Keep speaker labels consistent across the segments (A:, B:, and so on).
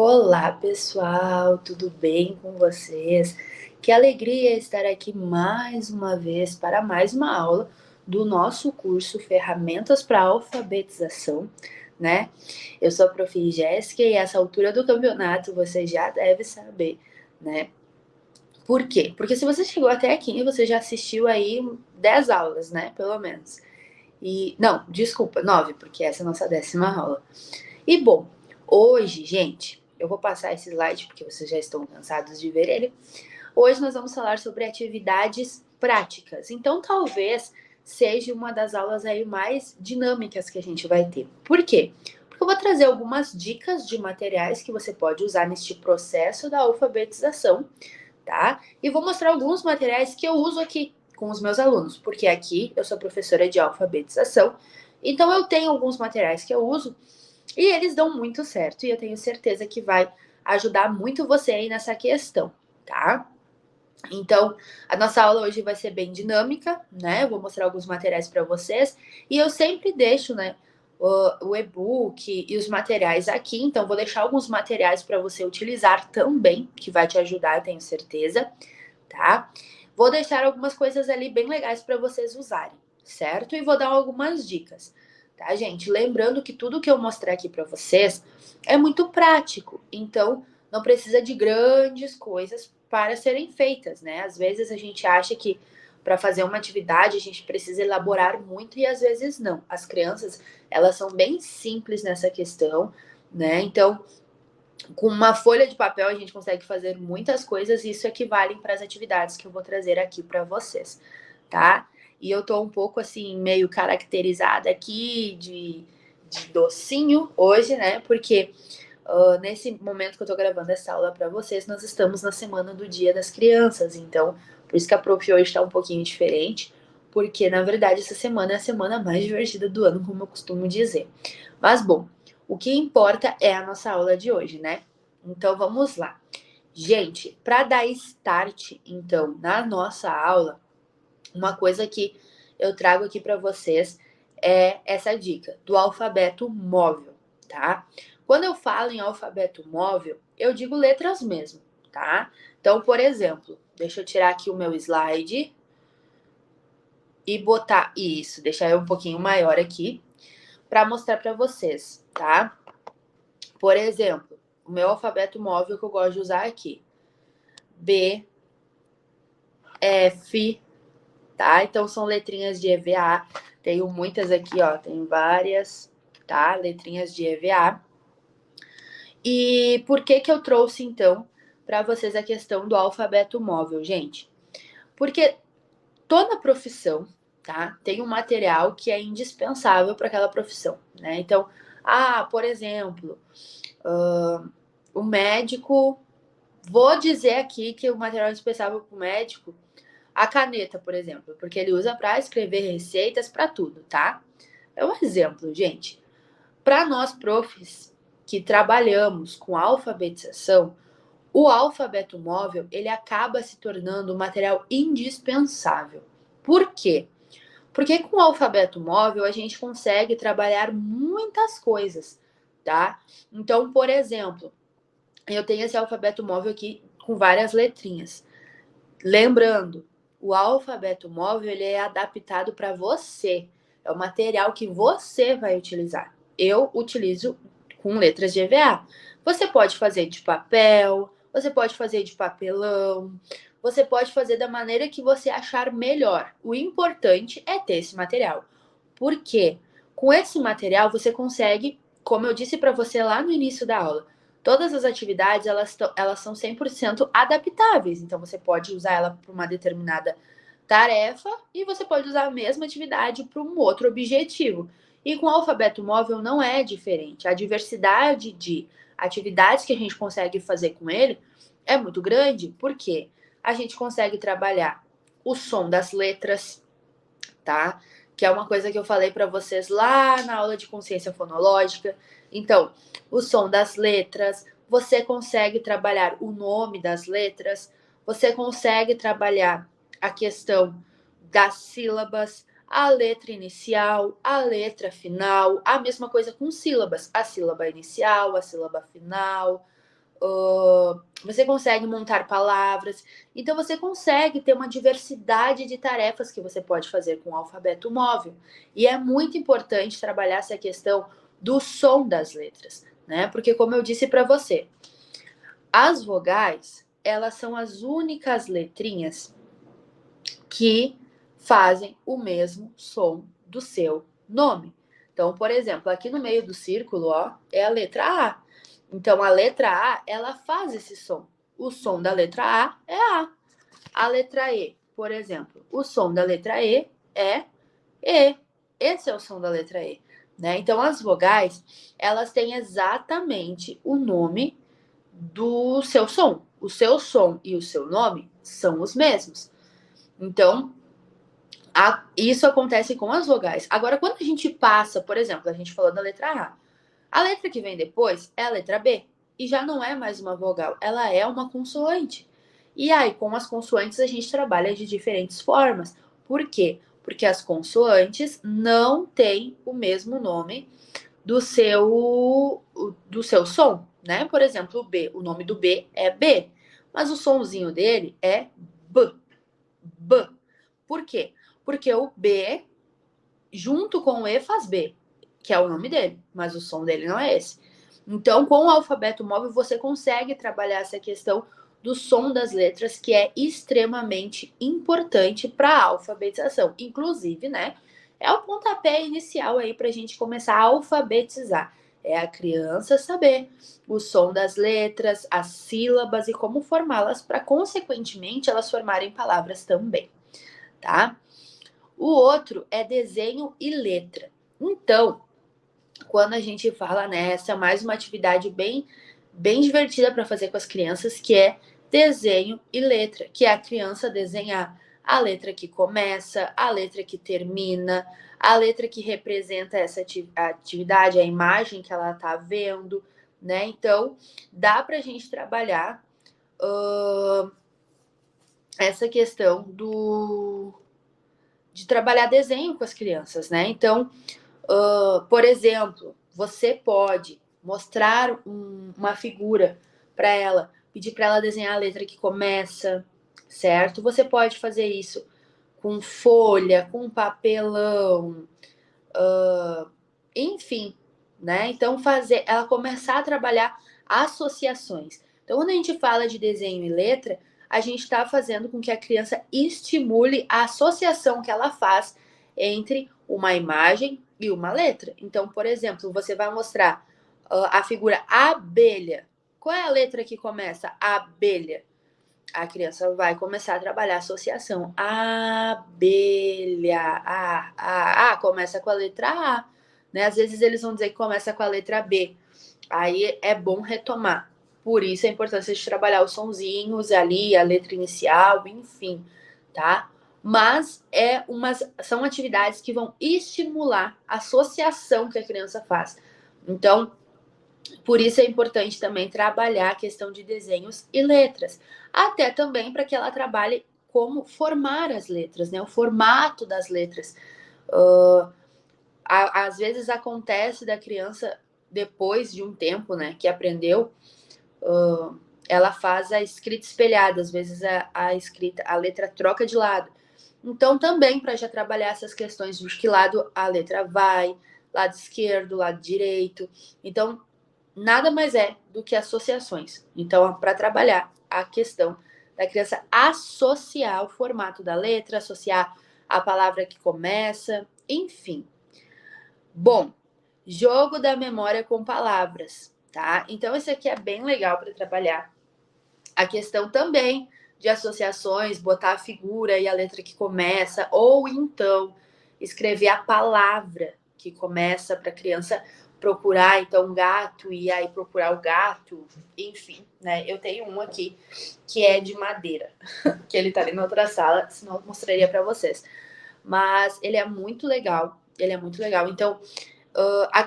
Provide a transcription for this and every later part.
A: Olá, pessoal, tudo bem com vocês? Que alegria estar aqui mais uma vez para mais uma aula do nosso curso Ferramentas para Alfabetização, né? Eu sou a Prof. Jéssica e essa altura do campeonato você já deve saber, né? Por quê? Porque se você chegou até aqui, você já assistiu aí 10 aulas, né? Pelo menos. Não, desculpa, 9, porque essa é a nossa 10ª aula. E bom, hoje, gente, eu vou passar esse slide porque vocês já estão cansados de ver ele. Hoje nós vamos falar sobre atividades práticas. Então, talvez seja uma das aulas aí mais dinâmicas que a gente vai ter. Por quê? Porque eu vou trazer algumas dicas de materiais que você pode usar neste processo da alfabetização, tá? E vou mostrar alguns materiais que eu uso aqui com os meus alunos, porque aqui eu sou professora de alfabetização, então eu tenho alguns materiais que eu uso e eles dão muito certo, e eu tenho certeza que vai ajudar muito você aí nessa questão, tá? Então, a nossa aula hoje vai ser bem dinâmica, né? Eu vou mostrar alguns materiais para vocês, e eu sempre deixo, né, o e-book e os materiais aqui, então vou deixar alguns materiais para você utilizar também, que vai te ajudar, eu tenho certeza, tá? Vou deixar algumas coisas ali bem legais para vocês usarem, certo? E vou dar algumas dicas, tá, gente? Lembrando que tudo que eu mostrar aqui para vocês é muito prático, então não precisa de grandes coisas para serem feitas, né? Às vezes a gente acha que para fazer uma atividade a gente precisa elaborar muito e às vezes não. As crianças, elas são bem simples nessa questão, né? Então, com uma folha de papel a gente consegue fazer muitas coisas e isso equivale para as atividades que eu vou trazer aqui para vocês, tá? E eu tô um pouco assim, meio caracterizada aqui de docinho hoje, né? Porque nesse momento que eu tô gravando essa aula para vocês, nós estamos na semana do Dia das Crianças, então por isso que a prof hoje tá um pouquinho diferente, porque na verdade essa semana é a semana mais divertida do ano, como eu costumo dizer. Mas bom, o que importa é a nossa aula de hoje, né? Então vamos lá. Gente, para dar start, então, na nossa aula, uma coisa que eu trago aqui para vocês é essa dica do alfabeto móvel, tá? Quando eu falo em alfabeto móvel, eu digo letras mesmo, tá? Então, por exemplo, deixa eu tirar aqui o meu slide e botar isso, deixar eu um pouquinho maior aqui para mostrar para vocês, tá? Por exemplo, o meu alfabeto móvel que eu gosto de usar aqui. B, F, tá? Então são letrinhas de EVA. Tenho muitas aqui, ó. Tem várias, tá? Letrinhas de EVA. E por que que eu trouxe, então, para vocês a questão do alfabeto móvel, gente? Porque toda profissão, tá? Tem um material que é indispensável para aquela profissão, né? Então, por exemplo, o médico. Vou dizer aqui que o material indispensável para o médico, a caneta, por exemplo, porque ele usa para escrever receitas para tudo, tá? É um exemplo, gente. Para nós profs que trabalhamos com alfabetização, o alfabeto móvel ele acaba se tornando um material indispensável. Por quê? Porque com o alfabeto móvel a gente consegue trabalhar muitas coisas, tá? Então, por exemplo, eu tenho esse alfabeto móvel aqui com várias letrinhas. Lembrando, o alfabeto móvel ele é adaptado para você. É o material que você vai utilizar. Eu utilizo com letras de EVA. Você pode fazer de papel, você pode fazer de papelão, você pode fazer da maneira que você achar melhor. O importante é ter esse material. Por quê? Com esse material você consegue, como eu disse para você lá no início da aula, todas as atividades elas são 100% adaptáveis. Então você pode usar ela para uma determinada tarefa e você pode usar a mesma atividade para um outro objetivo. E com o alfabeto móvel não é diferente. A diversidade de atividades que a gente consegue fazer com ele é muito grande, porque a gente consegue trabalhar o som das letras, tá? Que é uma coisa que eu falei para vocês lá na aula de consciência fonológica. Então, o som das letras, você consegue trabalhar o nome das letras, você consegue trabalhar a questão das sílabas, a letra inicial, a letra final, a mesma coisa com sílabas, a sílaba inicial, a sílaba final. você consegue montar palavras. Então, você consegue ter uma diversidade de tarefas que você pode fazer com o alfabeto móvel. E é muito importante trabalhar essa questão do som das letras, né? Porque, como eu disse para você, as vogais, elas são as únicas letrinhas que fazem o mesmo som do seu nome. Então, por exemplo, aqui no meio do círculo, ó, é a letra A. Então, a letra A, ela faz esse som. O som da letra A é A. A letra E, por exemplo, o som da letra E é E. Esse é o som da letra E, né? Então, as vogais, elas têm exatamente o nome do seu som. O seu som e o seu nome são os mesmos. Então, isso acontece com as vogais. Agora, quando a gente passa, por exemplo, a gente falou da letra A letra que vem depois é a letra B. E já não é mais uma vogal, ela é uma consoante. E aí, com as consoantes, a gente trabalha de diferentes formas. Por quê? Porque as consoantes não têm o mesmo nome do seu som, né? Por exemplo, o B, o nome do B é B, mas o sonzinho dele é B. B. Por quê? Porque o B, junto com o E, faz B, que é o nome dele, mas o som dele não é esse. Então, com o alfabeto móvel, você consegue trabalhar essa questão do som das letras, que é extremamente importante para a alfabetização. Inclusive, né, é o pontapé inicial aí para a gente começar a alfabetizar. É a criança saber o som das letras, as sílabas e como formá-las para, consequentemente, elas formarem palavras também, tá? O outro é desenho e letra. Então, quando a gente fala nessa, mais uma atividade bem divertida para fazer com as crianças, que é desenho e letra, que é a criança desenhar a letra que começa, a letra que termina, a letra que representa essa atividade, a imagem que ela está vendo, né? Então, dá para a gente trabalhar essa questão de trabalhar desenho com as crianças, né? Então, por exemplo, você pode mostrar uma figura para ela, pedir para ela desenhar a letra que começa, certo? Você pode fazer isso com folha, com papelão, enfim, né? Então, ela começar a trabalhar associações. Então, quando a gente fala de desenho e letra, a gente está fazendo com que a criança estimule a associação que ela faz entre uma imagem e uma letra. Então, por exemplo, você vai mostrar a figura abelha. Qual é a letra que começa? Abelha. A criança vai começar a trabalhar a associação. Abelha. Começa com a letra A. Né? Às vezes eles vão dizer que começa com a letra B. Aí é bom retomar. Por isso a importância de trabalhar os sonzinhos ali, a letra inicial, enfim, tá? Mas são atividades que vão estimular a associação que a criança faz. Então, por isso é importante também trabalhar a questão de desenhos e letras. Até também para que ela trabalhe como formar as letras, né? O formato das letras. Às vezes acontece da criança, depois de um tempo, né, que aprendeu, ela faz a escrita espelhada, às vezes a letra troca de lado. Então, também para já trabalhar essas questões de que lado a letra vai, lado esquerdo, lado direito. Então, nada mais é do que associações. Então, para trabalhar a questão da criança associar o formato da letra, associar a palavra que começa, enfim. Bom, jogo da memória com palavras, tá? Então, esse aqui é bem legal para trabalhar a questão também de associações, botar a figura e a letra que começa, ou então escrever a palavra que começa para a criança procurar, então, gato, e aí procurar o gato, enfim, né? Eu tenho um aqui que é de madeira, que ele tá ali na outra sala, senão eu mostraria para vocês. Mas ele é muito legal, Então,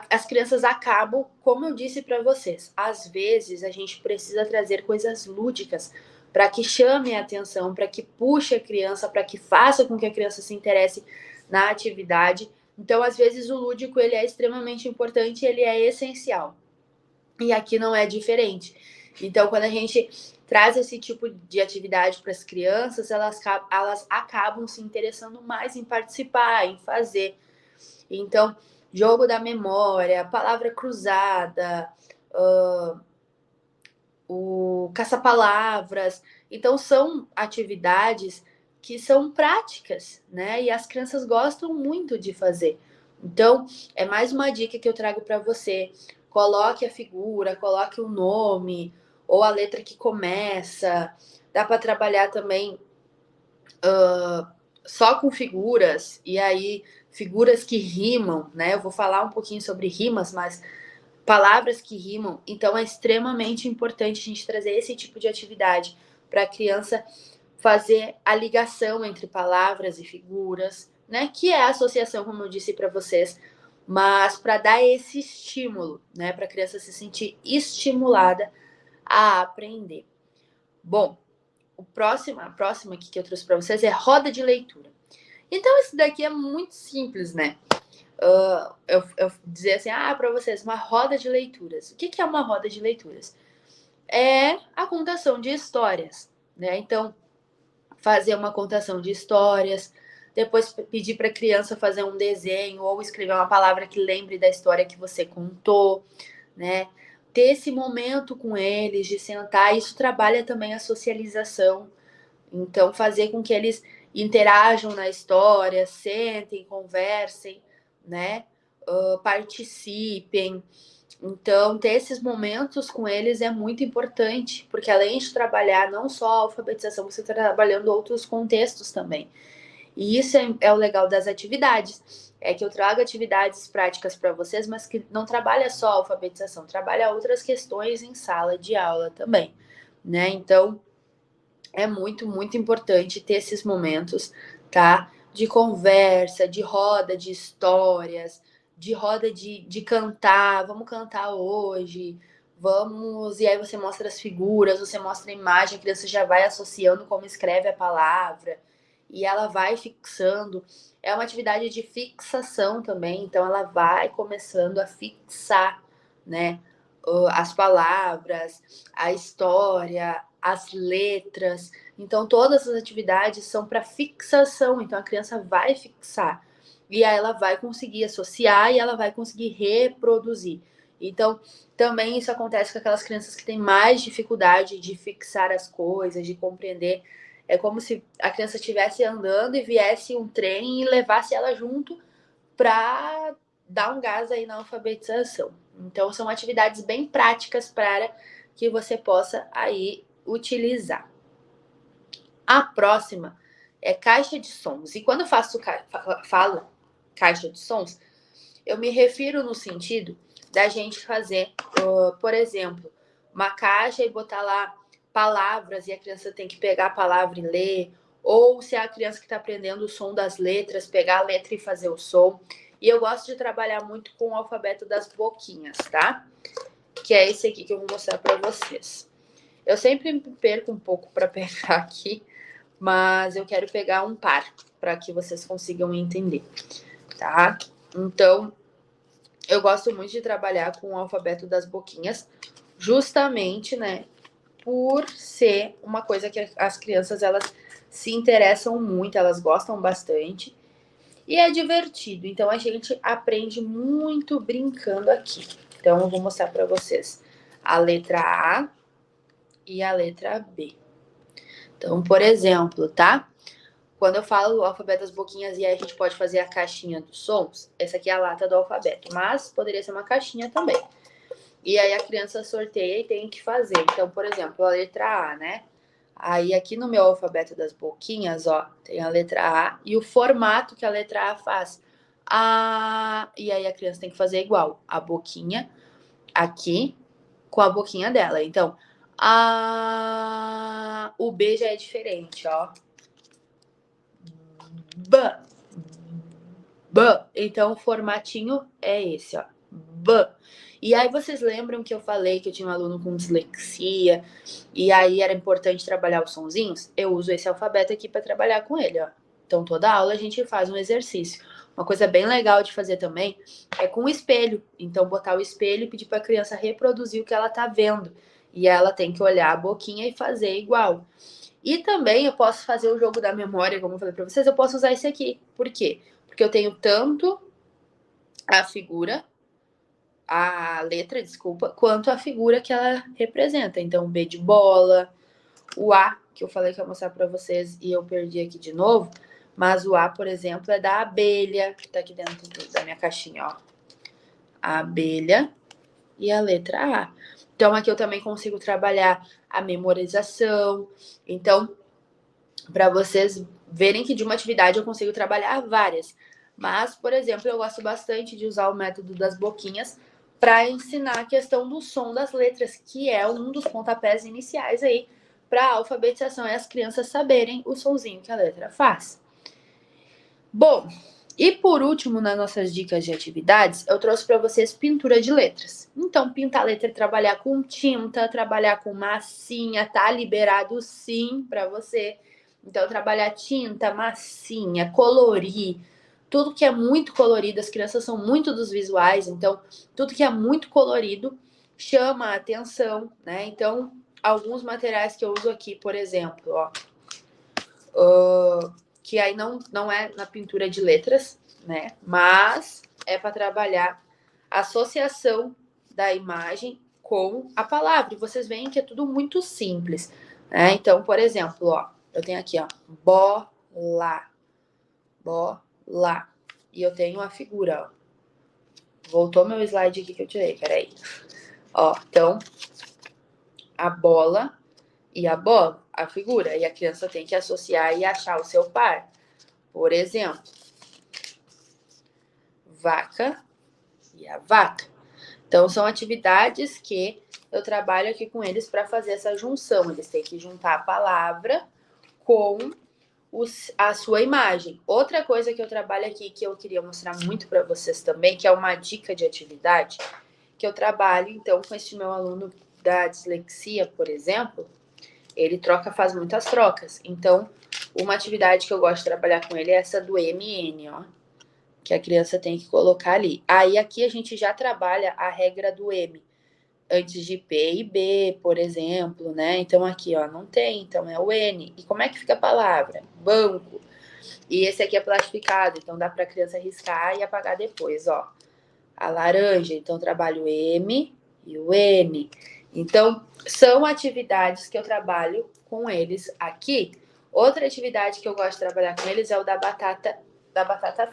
A: as crianças acabam, como eu disse para vocês, às vezes a gente precisa trazer coisas lúdicas para que chame a atenção, para que puxe a criança, para que faça com que a criança se interesse na atividade. Então, às vezes o lúdico ele é extremamente importante, ele é essencial. E aqui não é diferente. Então, quando a gente traz esse tipo de atividade para as crianças, elas acabam se interessando mais em participar, em fazer. Então, jogo da memória, palavra cruzada, o caça-palavras. Então, são atividades que são práticas, né? E as crianças gostam muito de fazer. Então, é mais uma dica que eu trago para você. Coloque a figura, coloque o nome ou a letra que começa. Dá para trabalhar também só com figuras, e aí figuras que rimam, né? Eu vou falar um pouquinho sobre rimas, mas palavras que rimam. Então, é extremamente importante a gente trazer esse tipo de atividade para a criança fazer a ligação entre palavras e figuras, né? Que é a associação, como eu disse para vocês, mas para dar esse estímulo, né? Para a criança se sentir estimulada a aprender. Bom, a próxima aqui que eu trouxe para vocês é roda de leitura. Então, isso daqui é muito simples, né? Eu dizer assim, para vocês, uma roda de leituras. O que é uma roda de leituras? É a contação de histórias, né? Então, fazer uma contação de histórias, depois pedir para a criança fazer um desenho ou escrever uma palavra que lembre da história que você contou, né? Ter esse momento com eles, de sentar, isso trabalha também a socialização. Então, fazer com que eles interajam na história, sentem, conversem, né? Participem. Então, ter esses momentos com eles é muito importante, porque além de trabalhar não só a alfabetização, você está trabalhando outros contextos também. E isso é o legal das atividades, é que eu trago atividades práticas para vocês, mas que não trabalha só a alfabetização, trabalha outras questões em sala de aula também, né? Então, é muito, muito importante ter esses momentos, tá? De conversa, de roda de histórias, de roda de cantar, vamos cantar hoje, vamos. E aí você mostra as figuras, você mostra a imagem, a criança já vai associando como escreve a palavra, e ela vai fixando. É uma atividade de fixação também, então ela vai começando a fixar, né? As palavras, a história, as letras. Então, todas as atividades são para fixação. Então, a criança vai fixar. E aí ela vai conseguir associar e ela vai conseguir reproduzir. Então, também isso acontece com aquelas crianças que têm mais dificuldade de fixar as coisas, de compreender. É como se a criança estivesse andando e viesse um trem e levasse ela junto para dar um gás aí na alfabetização. Então, são atividades bem práticas para que você possa aí utilizar. A próxima é caixa de sons. E quando eu falo caixa de sons, eu me refiro no sentido da gente fazer, por exemplo, uma caixa e botar lá palavras e a criança tem que pegar a palavra e ler, ou se é a criança que está aprendendo o som das letras, pegar a letra e fazer o som. E eu gosto de trabalhar muito com o alfabeto das boquinhas, tá? Que é esse aqui que eu vou mostrar para vocês. Eu sempre perco um pouco para pegar aqui, mas eu quero pegar um par para que vocês consigam entender, tá? Então, eu gosto muito de trabalhar com o alfabeto das boquinhas, justamente, né, por ser uma coisa que as crianças elas se interessam muito, elas gostam bastante e é divertido. Então a gente aprende muito brincando aqui. Então eu vou mostrar para vocês a letra A e a letra B. Então, por exemplo, tá? Quando eu falo o alfabeto das boquinhas e aí a gente pode fazer a caixinha dos sons, essa aqui é a lata do alfabeto, mas poderia ser uma caixinha também. E aí a criança sorteia e tem que fazer. Então, por exemplo, a letra A, né? Aí aqui no meu alfabeto das boquinhas, ó, tem a letra A e o formato que a letra A faz. A, e aí a criança tem que fazer igual, a boquinha aqui com a boquinha dela. Então, a, o B já é diferente, ó. B, B. Então, o formatinho é esse, ó. B. E aí, vocês lembram que eu falei que eu tinha um aluno com dislexia e aí era importante trabalhar os sonzinhos? Eu uso esse alfabeto aqui para trabalhar com ele, ó. Então, toda aula a gente faz um exercício. Uma coisa bem legal de fazer também é com o espelho. Então, botar o espelho e pedir para a criança reproduzir o que ela tá vendo. E ela tem que olhar a boquinha e fazer igual. E também eu posso fazer o jogo da memória, como eu falei para vocês, eu posso usar esse aqui. Por quê? Porque eu tenho tanto a figura, a letra, desculpa, quanto a figura que ela representa. Então, B de bola, o A, que eu falei que eu ia mostrar para vocês e eu perdi aqui de novo, mas o A, por exemplo, é da abelha, que tá aqui dentro da minha caixinha, ó. A abelha e a letra A. Então, aqui eu também consigo trabalhar a memorização. Então, para vocês verem que de uma atividade eu consigo trabalhar várias. Mas, por exemplo, eu gosto bastante de usar o método das boquinhas para ensinar a questão do som das letras, que é um dos pontapés iniciais aí para a alfabetização e as crianças saberem o sonzinho que a letra faz. Bom, e por último, nas nossas dicas de atividades, eu trouxe para vocês pintura de letras. Então, pintar letra, trabalhar com tinta, trabalhar com massinha, tá liberado sim para você. Então, trabalhar tinta, massinha, colorir, tudo que é muito colorido, as crianças são muito dos visuais, então, tudo que é muito colorido chama a atenção, né? Então, alguns materiais que eu uso aqui, por exemplo, ó, que aí não é na pintura de letras, né? Mas é para trabalhar a associação da imagem com a palavra. E vocês veem que é tudo muito simples, né? Então, por exemplo, ó, eu tenho aqui, ó, bola, bola. E eu tenho a figura, ó. Voltou meu slide aqui que eu tirei, peraí. Ó, então, a bola e a bola, a figura. E a criança tem que associar e achar o seu par. Por exemplo, vaca e a vaca. Então, são atividades que eu trabalho aqui com eles para fazer essa junção. Eles têm que juntar a palavra com a sua imagem. Outra coisa que eu trabalho aqui, que eu queria mostrar muito para vocês também, que é uma dica de atividade, que eu trabalho, então, com esse meu aluno da dislexia, por exemplo, ele faz muitas trocas. Então, uma atividade que eu gosto de trabalhar com ele é essa do MN, ó, que a criança tem que colocar ali. Aí aqui a gente já trabalha a regra do M, antes de P e B, por exemplo, né? Então aqui, ó, não tem, então é o N. E como é que fica a palavra? Banco. E esse aqui é plastificado, então dá para a criança riscar e apagar depois, ó. A laranja, então trabalho o M e o N. Então, são atividades que eu trabalho com eles aqui. Outra atividade que eu gosto de trabalhar com eles é o da batata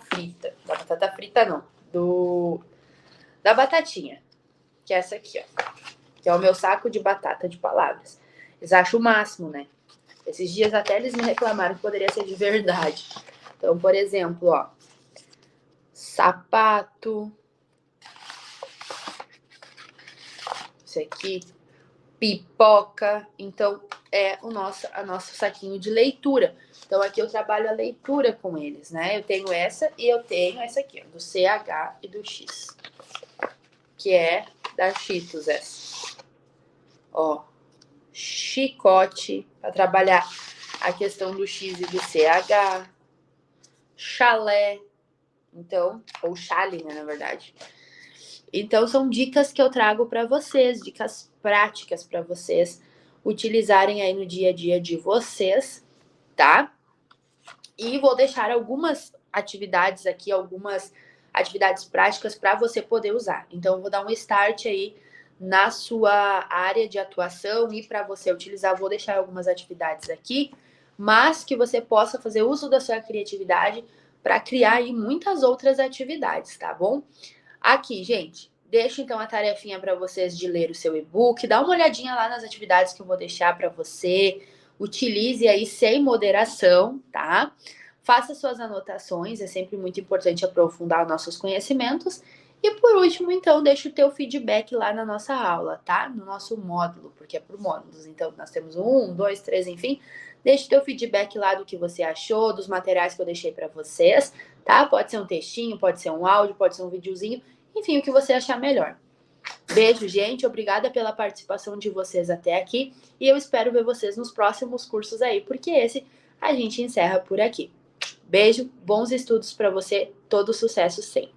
A: frita. Da batata frita não, da batatinha, que é essa aqui, ó. Que é o meu saco de batata de palavras. Eles acham o máximo, né? Esses dias até eles me reclamaram que poderia ser de verdade. Então, por exemplo, ó, sapato. Isso aqui, pipoca. Então, é o nosso saquinho de leitura. Então, aqui eu trabalho a leitura com eles, né? Eu tenho essa e eu tenho essa aqui, ó, do CH e do X. Que é da Cheetos essa. Ó, chicote, para trabalhar a questão do X e do CH. Chalé, então, ou chale, né, na verdade. Então, são dicas que eu trago para vocês, dicas práticas para vocês utilizarem aí no dia a dia de vocês, tá? E vou deixar algumas atividades aqui, algumas atividades práticas para você poder usar. Então, eu vou dar um start aí na sua área de atuação e para você utilizar, vou deixar algumas atividades aqui, mas que você possa fazer uso da sua criatividade para criar aí muitas outras atividades, tá bom? Aqui, gente, deixo então a tarefinha para vocês de ler o seu e-book, dá uma olhadinha lá nas atividades que eu vou deixar para você, utilize aí sem moderação, tá? Faça suas anotações, é sempre muito importante aprofundar os nossos conhecimentos. E por último, então, deixa o teu feedback lá na nossa aula, tá? No nosso módulo, porque é por módulos. Então, nós temos 1, 2, 3, enfim. Deixa o teu feedback lá do que você achou, dos materiais que eu deixei para vocês, tá? Pode ser um textinho, pode ser um áudio, pode ser um videozinho, enfim, o que você achar melhor. Beijo, gente. Obrigada pela participação de vocês até aqui. E eu espero ver vocês nos próximos cursos aí, porque esse a gente encerra por aqui. Beijo, bons estudos para você, todo sucesso sempre.